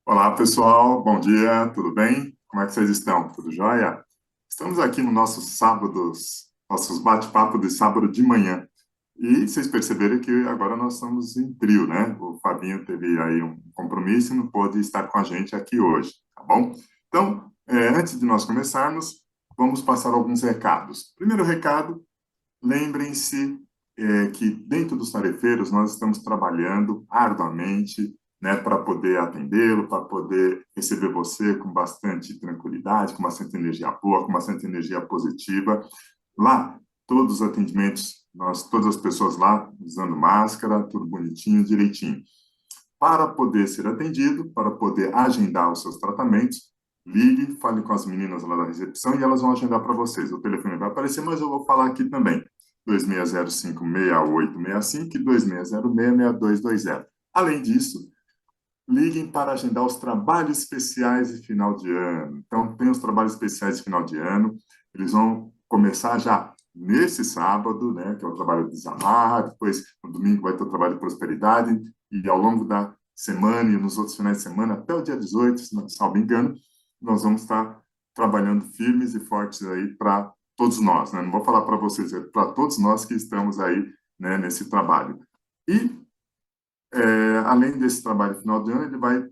Olá, pessoal. Bom dia, tudo bem? Como é que vocês estão? Tudo jóia? Estamos aqui no nossos bate-papo de sábado de manhã. E vocês perceberam que agora nós estamos em trio, né? O Fabinho teve aí um compromisso e não pôde estar com a gente aqui hoje, tá bom? Então, antes de nós começarmos, vamos passar alguns recados. Primeiro recado, lembrem-se que dentro dos tarefeiros nós estamos trabalhando arduamente, né, para poder atendê-lo, para poder receber você com bastante tranquilidade, com bastante energia boa, com bastante energia positiva. Lá, todos os atendimentos, todas as pessoas lá usando máscara, tudo bonitinho, direitinho. Para poder ser atendido, para poder agendar os seus tratamentos, ligue, fale com as meninas lá da recepção e elas vão agendar para vocês. O telefone vai aparecer, mas eu vou falar aqui também. 2605-6865 e 2606-6220. Além disso, liguem para agendar os trabalhos especiais de final de ano. Então, tem os trabalhos especiais de final de ano, eles vão começar já nesse sábado, né, que é o trabalho de desamarra, depois no domingo vai ter o trabalho de prosperidade, e ao longo da semana e nos outros finais de semana, até o dia 18, se não me engano, nós vamos estar trabalhando firmes e fortes aí para todos nós, né? Não vou falar para vocês, é para todos nós que estamos aí, né, nesse trabalho. E além desse trabalho final de ano, ele vai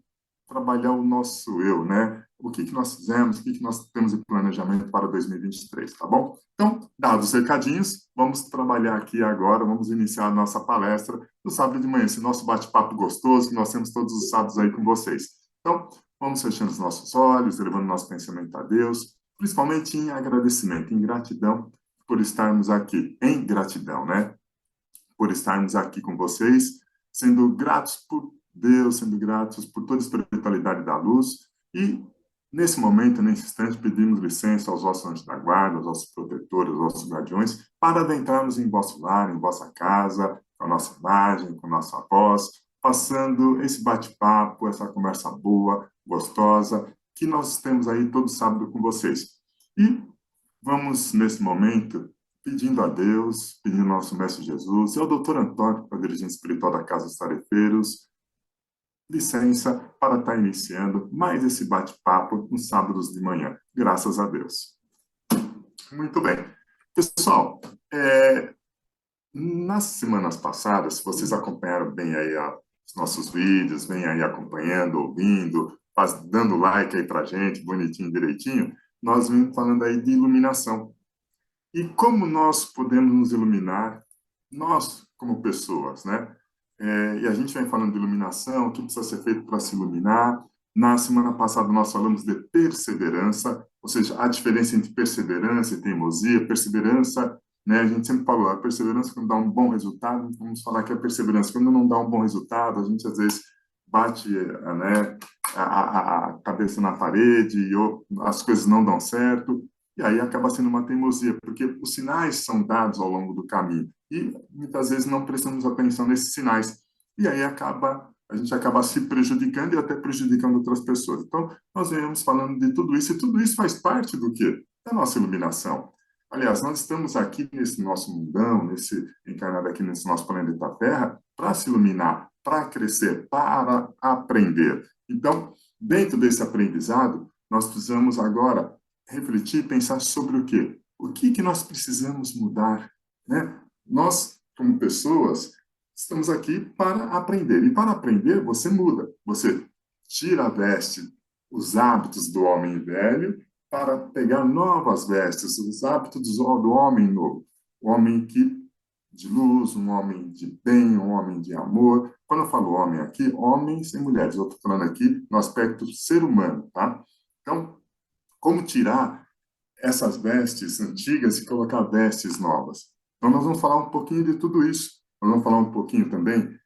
trabalhar o nosso eu, né? O que que nós fizemos, o que que nós temos de planejamento para 2023, tá bom? Então, dados os recadinhos, vamos trabalhar aqui agora, vamos iniciar a nossa palestra no sábado de manhã, esse nosso bate-papo gostoso que nós temos todos os sábados aí com vocês. Então, vamos fechando os nossos olhos, elevando nosso pensamento a Deus, principalmente em agradecimento, em gratidão por estarmos aqui, em gratidão, né? Por estarmos aqui com vocês, sendo gratos por Deus, sendo gratos por toda a espiritualidade da luz. E, nesse momento, nesse instante, pedimos licença aos vossos anjos da guarda, aos vossos protetores, aos vossos guardiões, para adentrarmos em vosso lar, em vossa casa, com a nossa imagem, com a nossa voz, passando esse bate-papo, essa conversa boa, gostosa, que nós temos aí todo sábado com vocês. E vamos, nesse momento, pedindo a Deus, pedindo ao nosso Mestre Jesus e ao Doutor Antônio, para a dirigente espiritual da Casa dos Tarefeiros, licença para estar iniciando mais esse bate-papo nos sábados de manhã. Graças a Deus. Muito bem. Pessoal, nas semanas passadas, se vocês acompanharam bem aí os nossos vídeos, vem aí acompanhando, ouvindo, dando like aí para gente, bonitinho, direitinho, nós vimos falando aí de iluminação. E como nós podemos nos iluminar, nós como pessoas, né? E a gente vem falando de iluminação, o que precisa ser feito para se iluminar. Na semana passada nós falamos de perseverança, ou seja, a diferença entre perseverança e teimosia. Perseverança, né? A gente sempre falou, a perseverança quando dá um bom resultado, vamos falar que a perseverança quando não dá um bom resultado, a gente às vezes bate, né, a cabeça na parede e as coisas não dão certo. E aí acaba sendo uma teimosia, porque os sinais são dados ao longo do caminho e muitas vezes não prestamos atenção nesses sinais. E aí a gente acaba se prejudicando e até prejudicando outras pessoas. Então, nós vemos falando de tudo isso, e tudo isso faz parte do quê? Da nossa iluminação. Aliás, nós estamos aqui nesse nosso mundão, encarnado aqui nesse nosso planeta Terra, para se iluminar, para crescer, para aprender. Então, dentro desse aprendizado, nós precisamos agora refletir, pensar sobre o quê? O que que nós precisamos mudar, né? Nós, como pessoas, estamos aqui para aprender. E para aprender, você muda. Você tira a veste, os hábitos do homem velho, para pegar novas vestes, os hábitos do homem novo. O homem de luz, um homem de bem, um homem de amor. Quando eu falo homem aqui, homens e mulheres. Eu estou falando aqui no aspecto ser humano, tá? Então, como tirar essas vestes antigas e colocar vestes novas? Então, nós vamos falar um pouquinho de tudo isso. Nós vamos falar um pouquinho também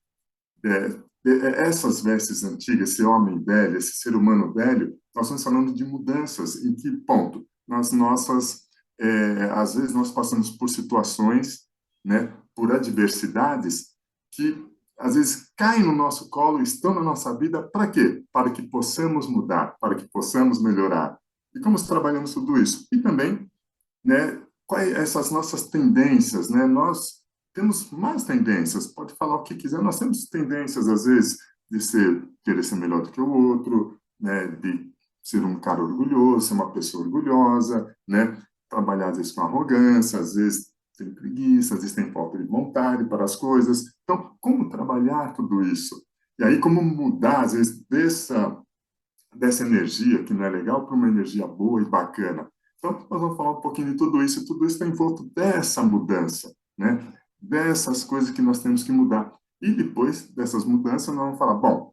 essas vestes antigas, esse homem velho, esse ser humano velho, nós estamos falando de mudanças em que ponto? Nas nossas, às vezes nós passamos por situações, né, por adversidades que às vezes caem no nosso colo, estão na nossa vida, para quê? Para que possamos mudar, para que possamos melhorar. E como trabalhamos tudo isso? E também, né, quais essas nossas tendências, né? Nós temos mais tendências, pode falar o que quiser, nós temos tendências, às vezes, de querer ser melhor do que o outro, né? De ser um cara orgulhoso, ser uma pessoa orgulhosa, né? Trabalhar às vezes com arrogância, às vezes tem preguiça, às vezes tem falta de vontade para as coisas. Então, como trabalhar tudo isso? E aí, como mudar, às vezes, dessa energia que não é legal para uma energia boa e bacana. Então, nós vamos falar um pouquinho de tudo isso, e tudo isso está em volta dessa mudança, né? Dessas coisas que nós temos que mudar. E depois dessas mudanças, nós vamos falar, bom,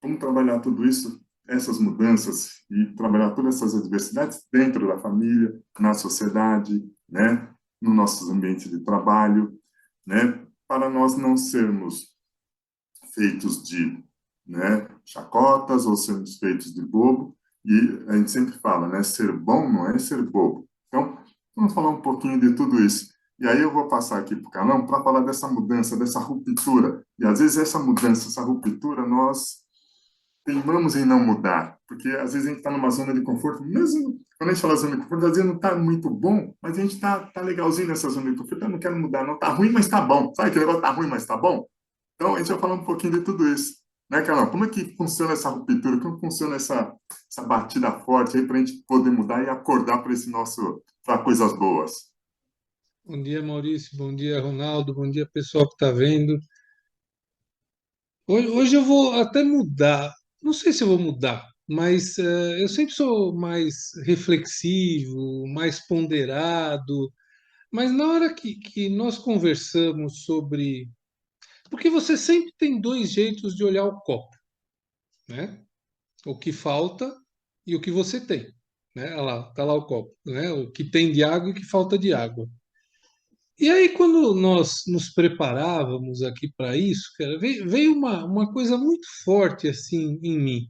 vamos trabalhar tudo isso, essas mudanças, e trabalhar todas essas adversidades dentro da família, na sociedade, né? No nossos ambientes de trabalho, né? Para nós não sermos feitos de, né, chacotas ou sermos feitos de bobo. E a gente sempre fala, né, ser bom não é ser bobo. Então, vamos falar um pouquinho de tudo isso. E aí eu vou passar aqui para o Carlão para falar dessa mudança, dessa ruptura. E às vezes essa mudança, essa ruptura, nós teimamos em não mudar, porque às vezes a gente está numa zona de conforto, mesmo quando a gente fala zona de conforto, às vezes não está muito bom, mas a gente está legalzinho nessa zona de conforto, eu não quero mudar, não está ruim, mas está bom. Sabe que negócio está ruim, mas está bom? Então, a gente vai falar um pouquinho de tudo isso. Né, Carol? Como é que funciona essa ruptura? Como funciona essa batida forte aí para a gente poder mudar e acordar para esse nosso, para coisas boas? Bom dia, Maurício. Bom dia, Ronaldo. Bom dia, pessoal que está vendo. Hoje eu vou até mudar. Não sei se eu vou mudar, mas eu sempre sou mais reflexivo, mais ponderado. Mas na hora que nós conversamos sobre. Porque você sempre tem dois jeitos de olhar o copo, né? O que falta e o que você tem. Né? Olha lá, tá lá o copo, né? O que tem de água e o que falta de água. E aí, quando nós nos preparávamos aqui para isso, cara, veio uma coisa muito forte assim em mim.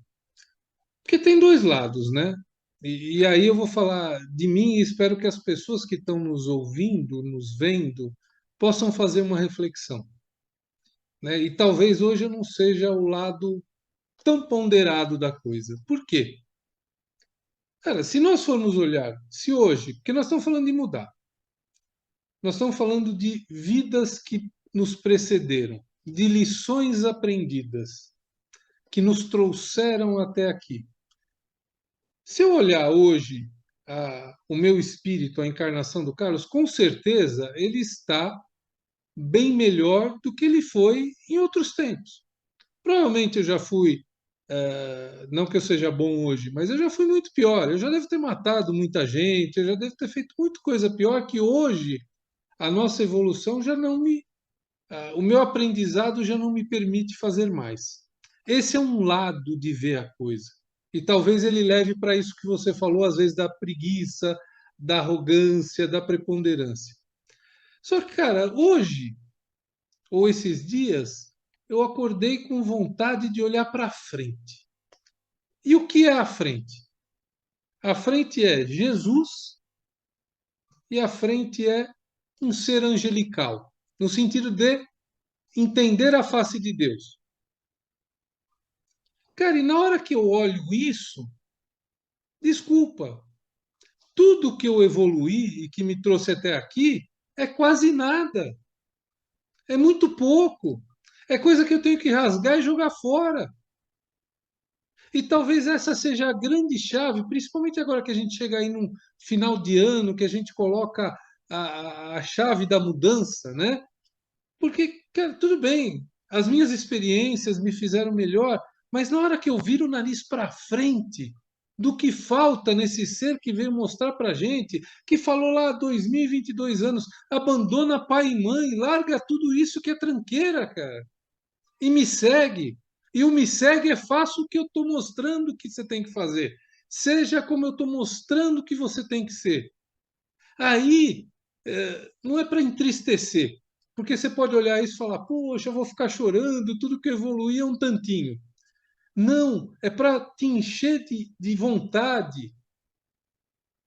Porque tem dois lados, né? E aí eu vou falar de mim e espero que as pessoas que estão nos ouvindo, nos vendo, possam fazer uma reflexão, né? E talvez hoje eu não seja o lado tão ponderado da coisa. Por quê? Cara, se nós formos olhar, se hoje, porque nós estamos falando de mudar, nós estamos falando de vidas que nos precederam, de lições aprendidas que nos trouxeram até aqui. Se eu olhar hoje o meu espírito, a encarnação do Carlos, com certeza ele está bem melhor do que ele foi em outros tempos. Provavelmente eu já fui, não que eu seja bom hoje, mas eu já fui muito pior. Eu já devo ter matado muita gente, eu já devo ter feito muita coisa pior que hoje a nossa evolução já não me o meu aprendizado já não me permite fazer mais. Esse é um lado de ver a coisa. E talvez ele leve para isso que você falou, às vezes, da preguiça, da arrogância, da preponderância. Só que, cara, hoje, ou esses dias, eu acordei com vontade de olhar para frente. E o que é a frente? A frente é Jesus e a frente é um ser angelical, no sentido de entender a face de Deus. Cara, e na hora que eu olho isso, desculpa, tudo que eu evoluí e que me trouxe até aqui é quase nada, é muito pouco, é coisa que eu tenho que rasgar e jogar fora. E talvez essa seja a grande chave, principalmente agora que a gente chega aí num final de ano, que a gente coloca a chave da mudança, né? Porque, cara, tudo bem, as minhas experiências me fizeram melhor, mas na hora que eu viro o nariz para frente do que falta nesse ser que veio mostrar para gente, que falou lá 2022 anos, abandona pai e mãe, larga tudo isso que é tranqueira, cara, e me segue. E o me segue é faça o que eu estou mostrando que você tem que fazer. Seja como eu estou mostrando que você tem que ser. Aí, não é para entristecer, porque você pode olhar isso e falar, poxa, eu vou ficar chorando, tudo que evolui é um tantinho. Não, é para te encher de vontade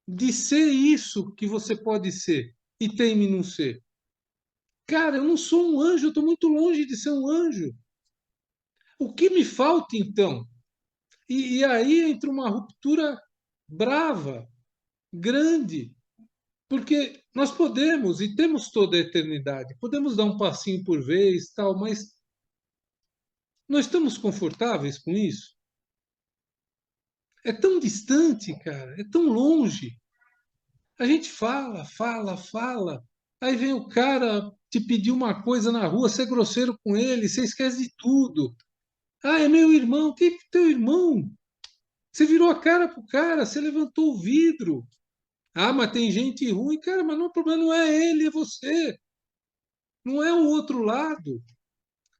de ser isso que você pode ser e teme não ser. Cara, eu não sou um anjo, eu estou muito longe de ser um anjo. O que me falta então? E aí entra uma ruptura brava, grande, porque nós podemos e temos toda a eternidade, podemos dar um passinho por vez, tal, mas Nós estamos confortáveis com isso? É tão distante, cara, é tão longe. A gente fala, fala, fala. Aí vem o cara te pedir uma coisa na rua, ser grosseiro com ele, você esquece de tudo. Ah, é meu irmão. Que teu irmão? Você virou a cara pro cara, você levantou o vidro. Ah, mas tem gente ruim, cara, mas não, o problema não é ele, é você. Não é o outro lado.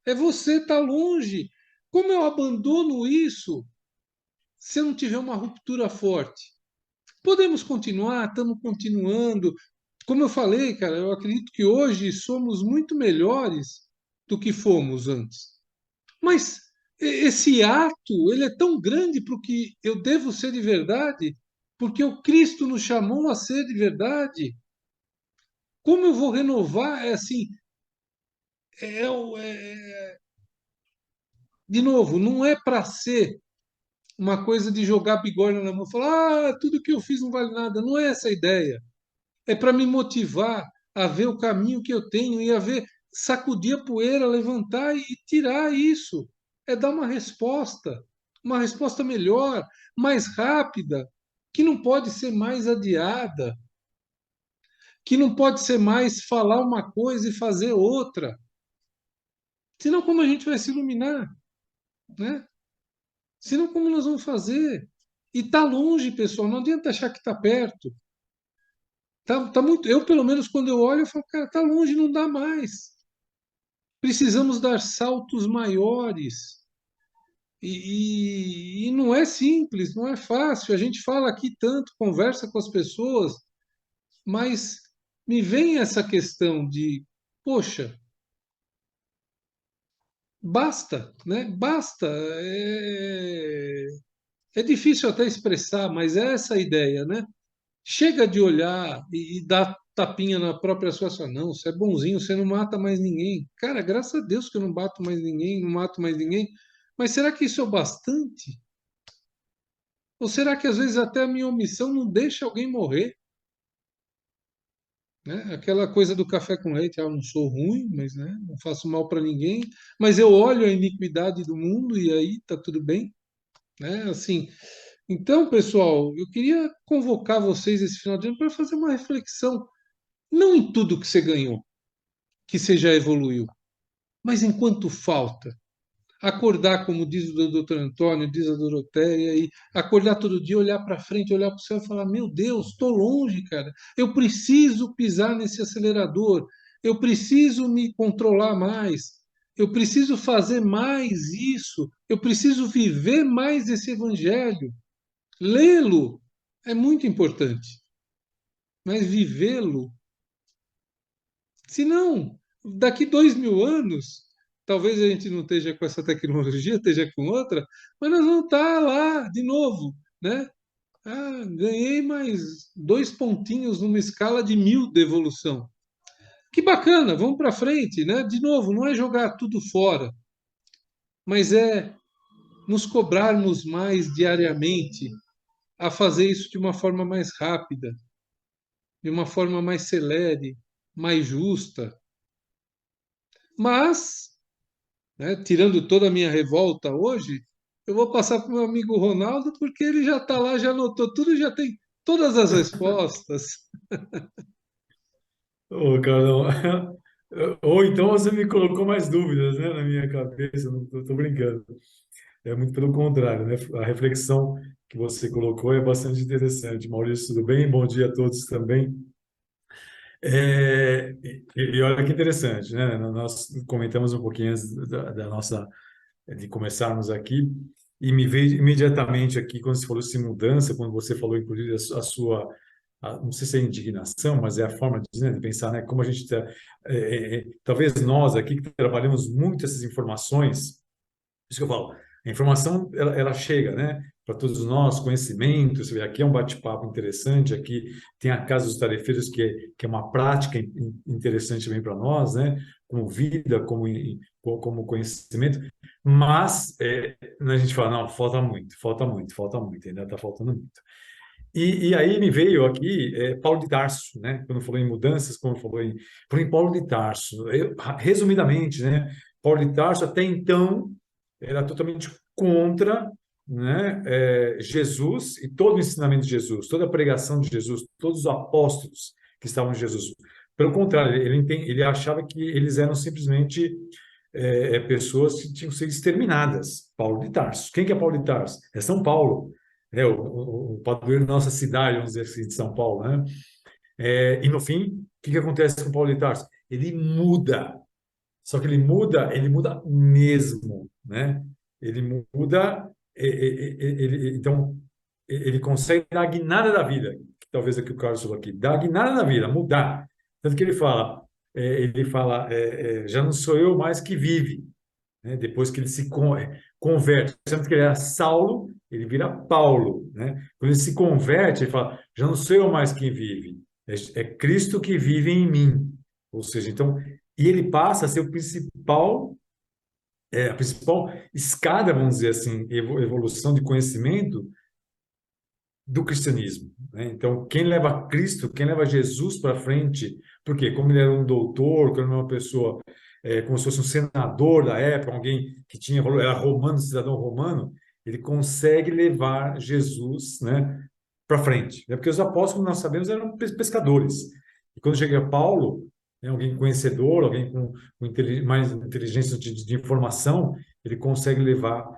É você tá longe. Como eu abandono isso se eu não tiver uma ruptura forte? Podemos continuar, estamos continuando. Como eu falei, cara, eu acredito que hoje somos muito melhores do que fomos antes. Mas esse ato, ele é tão grande para o que eu devo ser de verdade, porque o Cristo nos chamou a ser de verdade. Como eu vou renovar? É assim, de novo, não é para ser uma coisa de jogar bigorna na mão e falar, tudo que eu fiz não vale nada. Não é essa a ideia. É para me motivar a ver o caminho que eu tenho e a ver, sacudir a poeira, levantar e tirar isso. É dar uma resposta melhor, mais rápida, que não pode ser mais adiada, que não pode ser mais falar uma coisa e fazer outra. Senão, como a gente vai se iluminar, né? Senão, como nós vamos fazer? E tá longe, pessoal. Não adianta achar que tá perto. Tá muito. Eu, pelo menos, quando eu olho, eu falo, cara, tá longe, não dá mais. Precisamos dar saltos maiores. E não é simples, não é fácil. A gente fala aqui tanto, conversa com as pessoas, mas me vem essa questão de, poxa, basta, né? Basta. É difícil até expressar, mas é essa a ideia, né? Chega de olhar e dar tapinha na própria sua não, você é bonzinho, você não mata mais ninguém. Cara, graças a Deus que eu não bato mais ninguém, não mato mais ninguém. Mas será que isso é o bastante? Ou será que às vezes até a minha omissão não deixa alguém morrer? Né? Aquela coisa do café com leite, eu não sou ruim, mas né, não faço mal para ninguém, mas eu olho a iniquidade do mundo e aí tá tudo bem, né? Assim, então, pessoal, eu queria convocar vocês esse final de ano para fazer uma reflexão, não em tudo que você ganhou, que você já evoluiu, mas enquanto falta. Acordar, como diz o doutor Antônio, diz a Doroteia, e acordar todo dia, olhar para frente, olhar para o céu e falar: Meu Deus, estou longe, cara. Eu preciso pisar nesse acelerador. Eu preciso me controlar mais. Eu preciso fazer mais isso. Eu preciso viver mais esse evangelho. Lê-lo é muito importante, mas vivê-lo. Se não, daqui 2.000 anos, talvez a gente não esteja com essa tecnologia, esteja com outra, mas nós vamos estar lá de novo, né? Ah, ganhei mais 2 pontinhos numa escala de 1.000 de evolução. Que bacana, vamos para frente, né? De novo, não é jogar tudo fora, mas é nos cobrarmos mais diariamente a fazer isso de uma forma mais rápida, de uma forma mais celere, mais justa. Mas né? Tirando toda a minha revolta hoje, eu vou passar para o meu amigo Ronaldo, porque ele já está lá, já anotou tudo, já tem todas as respostas. Ô, Carlão, ou então você me colocou mais dúvidas, né, na minha cabeça, não tô brincando. É muito pelo contrário, né? A reflexão que você colocou é bastante interessante. Maurício, tudo bem? Bom dia a todos também. E olha que interessante, né? Nós comentamos um pouquinho antes da nossa de começarmos aqui e me veio imediatamente aqui quando você falou de mudança, quando você falou inclusive a sua não sei se é indignação, mas é a forma de pensar, né? Como a gente talvez nós aqui que trabalhamos muito essas informações, isso que eu falo, a informação ela chega, né? Para todos nós, conhecimento, você vê, aqui é um bate-papo interessante, aqui tem a Casa dos Tarefeiros, que é uma prática interessante também para nós, né? Como vida, como conhecimento, mas a gente fala, não, falta muito, falta muito, falta muito, ainda está faltando muito. E aí me veio aqui Paulo de Tarso, né? Quando falou em mudanças, quando falou em Paulo de Tarso. Resumidamente, né? Paulo de Tarso até então era totalmente contra, né, Jesus e todo o ensinamento de Jesus, toda a pregação de Jesus, todos os apóstolos que estavam em Jesus. Pelo contrário, ele achava que eles eram simplesmente pessoas que tinham que ser exterminadas. Paulo de Tarso. Quem que é Paulo de Tarso? É São Paulo, o padroeiro da nossa cidade, vamos dizer assim, de São Paulo, né? E no fim, o que que acontece com Paulo de Tarso? Ele muda, só que ele muda mesmo, né? Ele muda, então ele consegue dar a guinada da vida, que talvez é o que o Carlos falou aqui, dar a guinada da vida, mudar. Tanto que ele fala, já não sou eu mais que vive, né? Depois que ele se converte, sendo que ele era Saulo, ele vira Paulo, né? Quando ele se converte, ele fala, já não sou eu mais quem vive, é Cristo que vive em mim. Ou seja, então, e ele passa a ser a principal escada, vamos dizer assim, evolução de conhecimento do cristianismo, né? Então, quem leva Cristo, quem leva Jesus para frente, porque como ele era um doutor, como ele era uma pessoa, como se fosse um senador da época, alguém que tinha valor, era romano, cidadão romano, ele consegue levar Jesus, né, para frente. É porque os apóstolos, como nós sabemos, eram pescadores. E quando chega Paulo, né, alguém conhecedor, alguém com mais inteligência de informação, ele consegue levar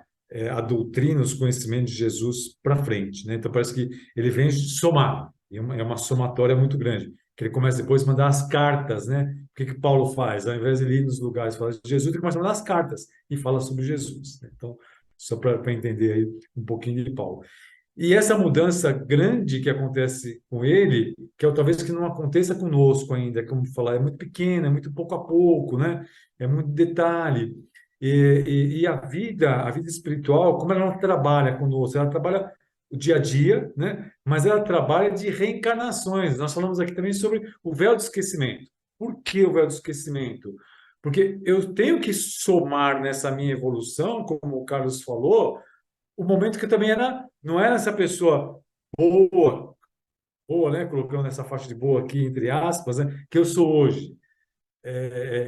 a doutrina, os conhecimentos de Jesus para frente, né? Então parece que ele vem somar, e é uma somatória muito grande. Que ele começa depois a mandar as cartas, né? O que que Paulo faz? Ao invés de ele ir nos lugares falar de Jesus, ele começa a mandar as cartas e fala sobre Jesus, né? Então, só para entender aí um pouquinho de Paulo. E essa mudança grande que acontece com ele, que é talvez que não aconteça conosco ainda, como falar, é muito pequena, é muito pouco a pouco, né? É muito detalhe. E a vida espiritual, como ela não trabalha conosco, ela trabalha o dia a dia, né? Mas ela trabalha de reencarnações. Nós falamos aqui também sobre o véu do esquecimento. Por que o véu do esquecimento? Porque eu tenho que somar nessa minha evolução, como o Carlos falou, o momento que eu também não era essa pessoa boa, boa, né? Colocando essa faixa de boa aqui, entre aspas, né? Que eu sou hoje.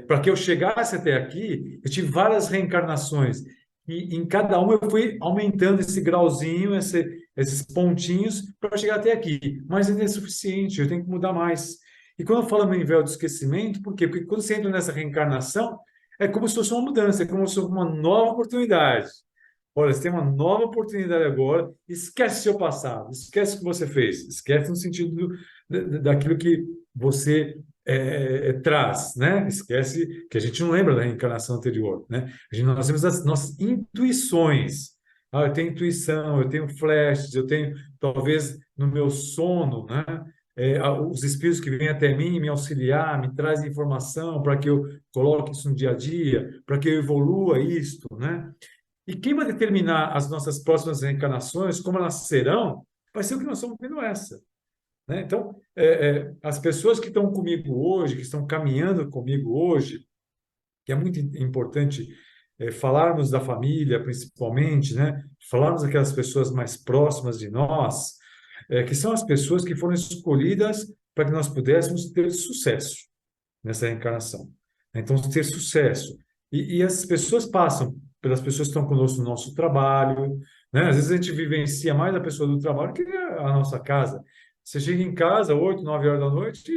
Para que eu chegasse até aqui, eu tive várias reencarnações. E em cada uma eu fui aumentando esse grauzinho, esses pontinhos, para chegar até aqui. Mas ainda é suficiente, eu tenho que mudar mais. E quando eu falo em véu de esquecimento, por quê? Porque quando você entra nessa reencarnação, é como se fosse uma mudança, é como se fosse uma nova oportunidade. Olha, você tem uma nova oportunidade agora, esquece seu passado, esquece o que você fez, esquece no sentido daquilo que você traz, né? Esquece que a gente não lembra da reencarnação anterior, né? Nós temos as nossas intuições. Ah, eu tenho intuição, eu tenho flashes, eu tenho, talvez, no meu sono, né? Os espíritos que vêm até mim me auxiliar, me trazem informação para que eu coloque isso no dia a dia, para que eu evolua isto, né? E quem vai determinar as nossas próximas reencarnações, como elas serão, vai ser o que nós estamos vendo essa, né? Então, as pessoas que estão comigo hoje, que estão caminhando comigo hoje, que é muito importante falarmos da família, principalmente, né? Falarmos daquelas pessoas mais próximas de nós, que são as pessoas que foram escolhidas para que nós pudéssemos ter sucesso nessa reencarnação. Então, ter sucesso. E as pessoas passam pelas pessoas que estão conosco no nosso trabalho, né? Às vezes a gente vivencia mais a pessoa do trabalho que a nossa casa. Você chega em casa, 8, 9 horas da noite,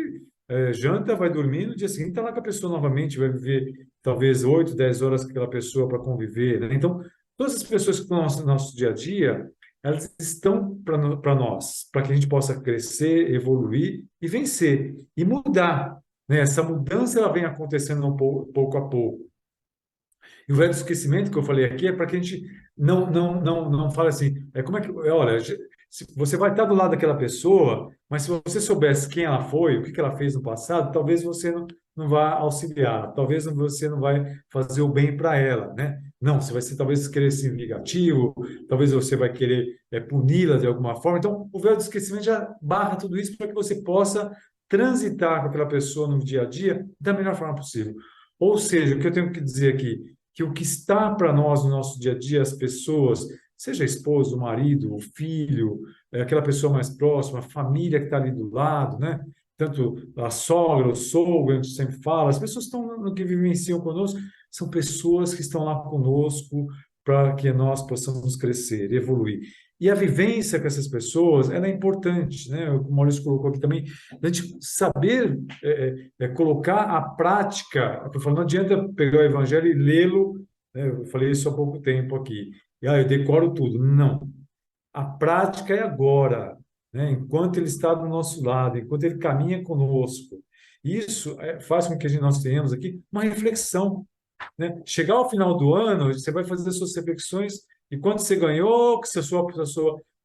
janta, vai dormir, no dia seguinte está lá com a pessoa novamente, vai viver talvez 8, 10 horas com aquela pessoa para conviver, né? Então, todas as pessoas que estão no nosso dia a dia, elas estão para nós, para que a gente possa crescer, evoluir e vencer, e mudar, né? Essa mudança ela vem acontecendo pouco a pouco. E o velho esquecimento que eu falei aqui é para que a gente não fale assim, como é que, olha, você vai estar do lado daquela pessoa, mas se você soubesse quem ela foi, o que ela fez no passado, talvez você não vá auxiliar, talvez você não vai fazer o bem para ela, né? Não, você vai ser, talvez querer ser vingativo, talvez você vai querer puni-la de alguma forma. Então, o véu do esquecimento já barra tudo isso para que você possa transitar com aquela pessoa no dia a dia da melhor forma possível. Ou seja, o que eu tenho que dizer aqui, que o que está para nós no nosso dia a dia, as pessoas, seja a esposa, o marido, o filho, aquela pessoa mais próxima, a família que está ali do lado, né? Tanto a sogra, o sogro, a gente sempre fala, as pessoas que estão no que vivenciam conosco, são pessoas que estão lá conosco para que nós possamos crescer, evoluir. E a vivência com essas pessoas, ela é importante, né? O Maurício colocou aqui também, a gente saber colocar a prática, eu falo, não adianta pegar o evangelho e lê-lo, né? Eu falei isso há pouco tempo aqui, eu decoro tudo. Não, a prática é agora, né? Enquanto ele está do nosso lado, enquanto ele caminha conosco. Isso faz com que nós tenhamos aqui uma reflexão, né? Chegar ao final do ano, você vai fazer as suas reflexões de quanto você ganhou, se a sua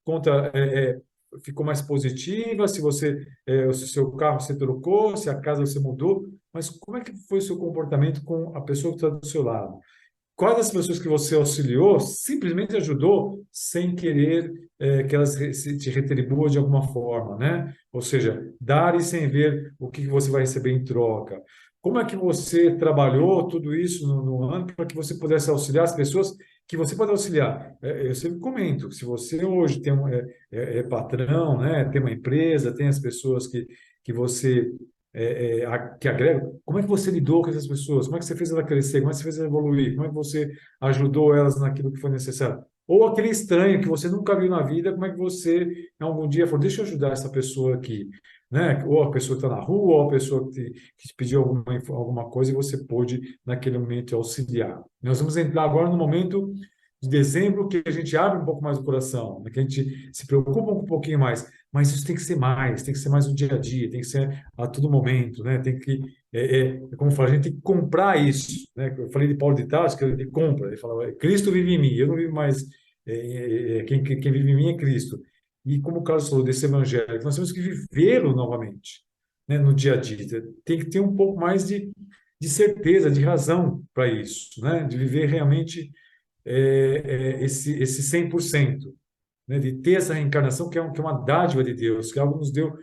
conta ficou mais positiva, se o seu carro você trocou, se a casa você mudou, mas como é que foi o seu comportamento com a pessoa que está do seu lado? Quais das pessoas que você auxiliou simplesmente ajudou sem querer que elas te retribuam de alguma forma, né? Ou seja, dar e sem ver o que você vai receber em troca. Como é que você trabalhou tudo isso no ano para que você pudesse auxiliar as pessoas que você pode auxiliar? Eu sempre comento que se você hoje é patrão, né? Tem uma empresa, tem as pessoas que você que agrega, como é que você lidou com essas pessoas? Como é que você fez ela crescer? Como é que você fez ela evoluir? Como é que você ajudou elas naquilo que foi necessário? Ou aquele estranho que você nunca viu na vida, como é que você, em algum dia, falou, deixa eu ajudar essa pessoa aqui, né? Ou a pessoa que está na rua, ou a pessoa que te pediu alguma coisa e você pôde, naquele momento, auxiliar. Nós vamos entrar agora no momento de dezembro que a gente abre um pouco mais o coração, né? Que a gente se preocupa um pouquinho mais, mas isso tem que ser mais no dia a dia, tem que ser a todo momento, né? Tem que, como eu falo, a gente tem que comprar isso, né? Eu falei de Paulo de Tarso, que ele compra, ele fala, Cristo vive em mim, eu não vivo mais, quem vive em mim é Cristo. E como o Carlos falou desse evangelho, nós temos que vivê-lo novamente, né? No dia a dia. Tem que ter um pouco mais de certeza, de razão para isso, né? De viver realmente esse 100%, né, de ter essa reencarnação que é uma dádiva de Deus, que algo nos deu,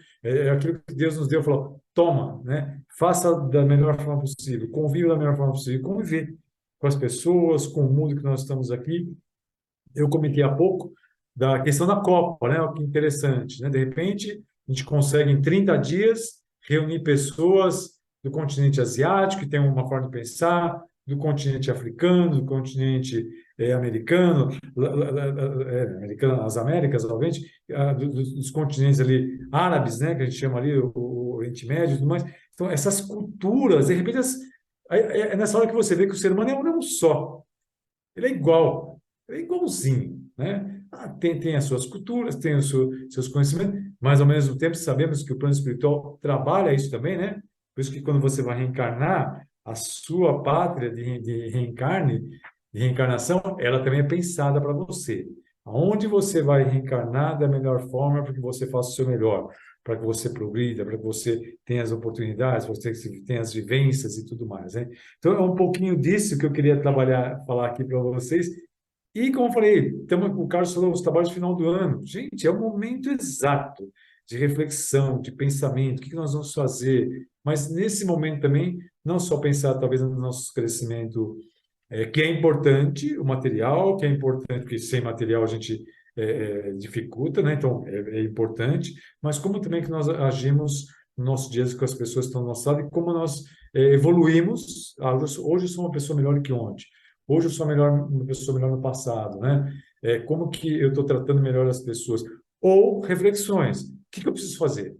aquilo que Deus nos deu, falou, toma, né, faça da melhor forma possível, conviva da melhor forma possível, conviver com as pessoas, com o mundo que nós estamos aqui. Eu comentei há pouco da questão da Copa, né, o que interessante, né, de repente a gente consegue em 30 dias reunir pessoas do continente asiático que têm uma forma de pensar, do continente africano, do continente americano, americano, as Américas, obviamente, dos continentes ali árabes, né, que a gente chama ali o Oriente Médio e tudo mais. Então, essas culturas, de repente, é nessa hora que você vê que o ser humano é um só. Ele é igual, ele é igualzinho, né? Tem as suas culturas, tem os seus conhecimentos, mas ao mesmo tempo sabemos que o plano espiritual trabalha isso também, né? Por isso que quando você vai reencarnar, a sua pátria de reencarnação, ela também é pensada para você. Aonde você vai reencarnar da melhor forma para que você faça o seu melhor, para que você progrida, para que você tenha as oportunidades, para que você tenha as vivências e tudo mais, né? Então, é um pouquinho disso que eu queria falar aqui para vocês. E, como eu falei, o Carlos falou, os trabalhos de final do ano. Gente, é o momento exato de reflexão, de pensamento, o que nós vamos fazer. Mas, nesse momento também, não só pensar, talvez, no nosso crescimento, que é importante, o material, que é importante, porque sem material a gente dificulta, né? Então, é importante, mas como também que nós agimos no nosso dia com as pessoas que estão do nosso lado e como nós evoluímos. Hoje eu sou uma pessoa melhor que ontem. Hoje eu sou uma pessoa melhor no passado, né? Como que eu estou tratando melhor as pessoas? Ou reflexões. O que eu preciso fazer?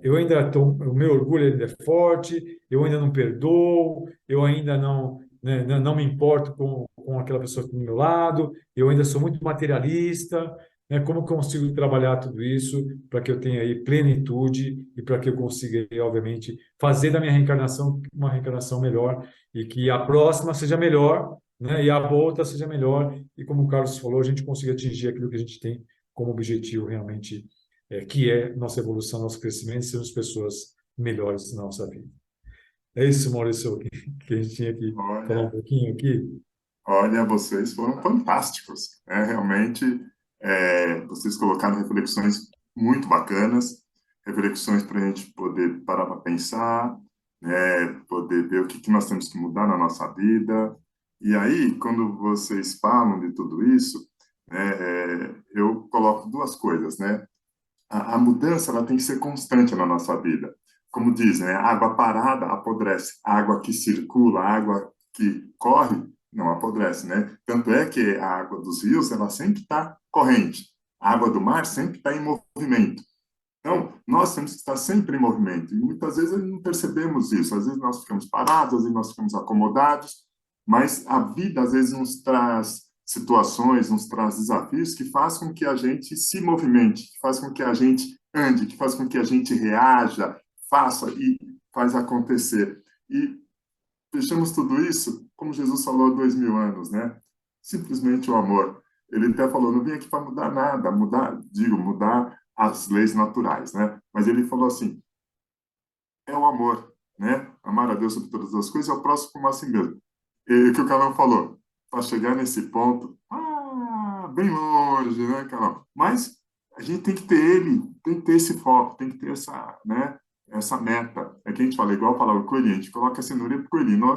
Eu ainda o meu orgulho ainda é forte, eu ainda não perdoo, eu ainda não, né, não me importo com aquela pessoa que está do meu lado, eu ainda sou muito materialista, né? Como eu consigo trabalhar tudo isso para que eu tenha aí plenitude e para que eu consiga, aí, obviamente, fazer da minha reencarnação uma reencarnação melhor e que a próxima seja melhor, né? E a outra seja melhor e como o Carlos falou, a gente consiga atingir aquilo que a gente tem como objetivo realmente que é nossa evolução, nosso crescimento, sermos pessoas melhores na nossa vida. É isso, Maurício, que a gente tinha que falar um Olha, pouquinho aqui. olha, vocês foram fantásticos. Realmente, vocês colocaram reflexões muito bacanas, reflexões para a gente poder parar para pensar, né, poder ver o que nós temos que mudar na nossa vida. E aí, quando vocês falam de tudo isso, eu coloco duas coisas, né? A mudança ela tem que ser constante na nossa vida. Como diz, né? A água parada apodrece. A água que circula, a água que corre, não apodrece, né? Tanto é que a água dos rios, ela sempre está corrente. A água do mar sempre está em movimento. Então, nós temos que estar sempre em movimento. E muitas vezes não percebemos isso. Às vezes nós ficamos parados, às vezes nós ficamos acomodados, mas a vida às vezes nos traz situações, nos traz desafios que faz com que a gente se movimente, que faz com que a gente ande, que faz com que a gente reaja, faça e faz acontecer. E fechamos tudo isso, como Jesus falou há 2000 anos, né? Simplesmente o amor. Ele até falou, não vim aqui para mudar nada, mudar as leis naturais, né? Mas ele falou assim, é o amor, né? Amar a Deus sobre todas as coisas e ao próximo como a si mesmo. E o que o Carlão falou, para chegar nesse ponto, bem longe, né, Carlão? Mas a gente tem que ter tem que ter esse foco, tem que ter essa, né, essa meta. É que a gente fala, igual falar o coelhinho, a gente coloca a cenourinha para o coelhinho.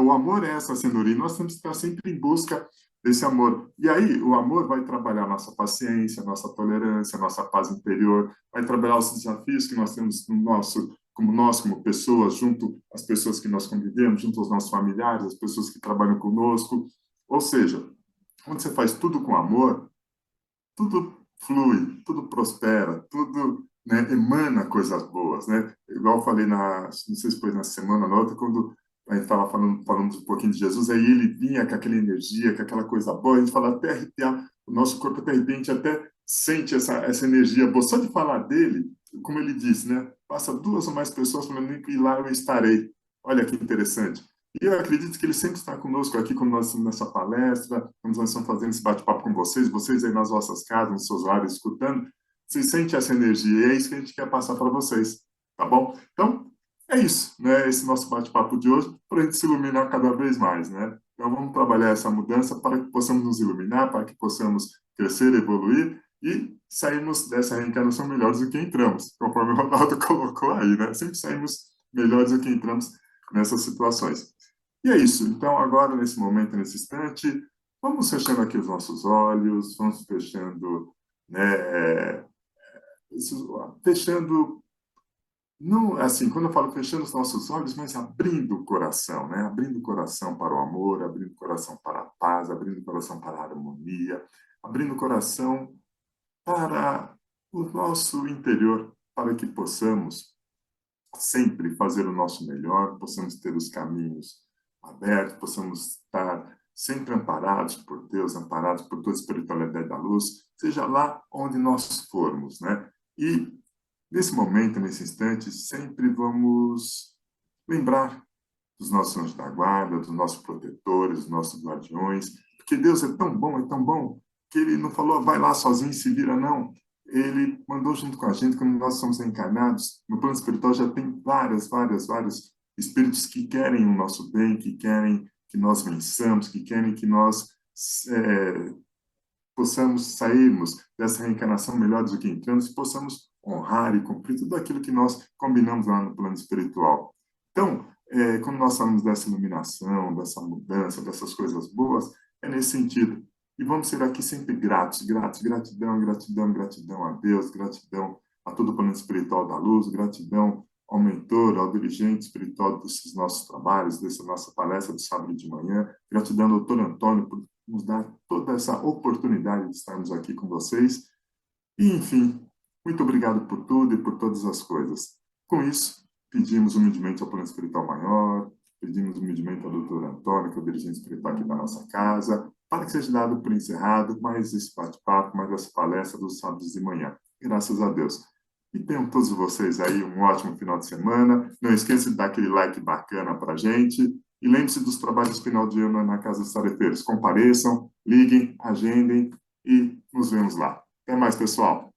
O amor é essa cenourinha, nós temos que estar sempre em busca desse amor. E aí, o amor vai trabalhar nossa paciência, nossa tolerância, nossa paz interior, vai trabalhar os desafios que nós temos no nosso como nós, como pessoas, junto às pessoas que nós convivemos, junto aos nossos familiares, as pessoas que trabalham conosco. Ou seja, quando você faz tudo com amor, tudo flui, tudo prospera, tudo, né, emana coisas boas, né? Igual eu falei não sei se foi na semana, na outra, quando a gente estava falando um pouquinho de Jesus, aí ele vinha com aquela energia, com aquela coisa boa, a gente fala até arrepiar, o nosso corpo até arrepia, a gente até sente essa energia boa. Só de falar dele, como ele disse, né? Passa 2 ou mais pessoas falando que lá eu estarei. Olha que interessante. E eu acredito que ele sempre está conosco aqui, quando nós estamos nessa palestra, quando nós estamos fazendo esse bate-papo com vocês aí nas vossas casas, nos seus lares, escutando. Vocês sentem essa energia, e é isso que a gente quer passar para vocês, tá bom? Então, é isso, né? Esse nosso bate-papo de hoje, para a gente se iluminar cada vez mais, né? Então, vamos trabalhar essa mudança para que possamos nos iluminar, para que possamos crescer, evoluir e sairmos dessa reencarnação melhores do que entramos, conforme o Ronaldo colocou aí, né? Sempre saímos melhores do que entramos nessas situações. E é isso. Então, agora, nesse momento, nesse instante, vamos fechando aqui os nossos olhos, vamos fechando, né, fechando, não assim, quando eu falo fechando os nossos olhos, mas abrindo o coração, né? Abrindo o coração para o amor, abrindo o coração para a paz, abrindo o coração para a harmonia, abrindo o coração para o nosso interior, para que possamos sempre fazer o nosso melhor, possamos ter os caminhos abertos, possamos estar sempre amparados por Deus, amparados por toda a espiritualidade da luz, seja lá onde nós formos, né? E nesse momento, nesse instante, sempre vamos lembrar dos nossos anjos da guarda, dos nossos protetores, dos nossos guardiões, porque Deus é tão bom, que Ele não falou, vai lá sozinho e se vira, não. Ele mandou junto com a gente, quando nós somos encarnados, no plano espiritual já tem vários espíritos que querem o nosso bem, que querem que nós vençamos, que querem que nós possamos sairmos dessa reencarnação melhores do que entramos, e possamos honrar e cumprir tudo aquilo que nós combinamos lá no plano espiritual. Então, quando nós falamos dessa iluminação, dessa mudança, dessas coisas boas, é nesse sentido. E vamos ser aqui sempre gratos, gratidão a Deus, gratidão a todo o plano espiritual da luz, gratidão ao mentor, ao dirigente espiritual desses nossos trabalhos, dessa nossa palestra do sábado de manhã, gratidão ao doutor Antônio por nos dar toda essa oportunidade de estarmos aqui com vocês. E, enfim, muito obrigado por tudo e por todas as coisas. Com isso, pedimos humildemente ao plano espiritual maior, pedimos humildemente ao doutor Antônio, que é o dirigente espiritual aqui da nossa casa, para que seja dado por encerrado mais esse bate-papo, mais essa palestra dos sábados de manhã. Graças a Deus. E tenham todos vocês aí um ótimo final de semana. Não esqueça de dar aquele like bacana para a gente. E lembre-se dos trabalhos final de ano na Casa dos Tarefeiros. Compareçam, liguem, agendem e nos vemos lá. Até mais, pessoal.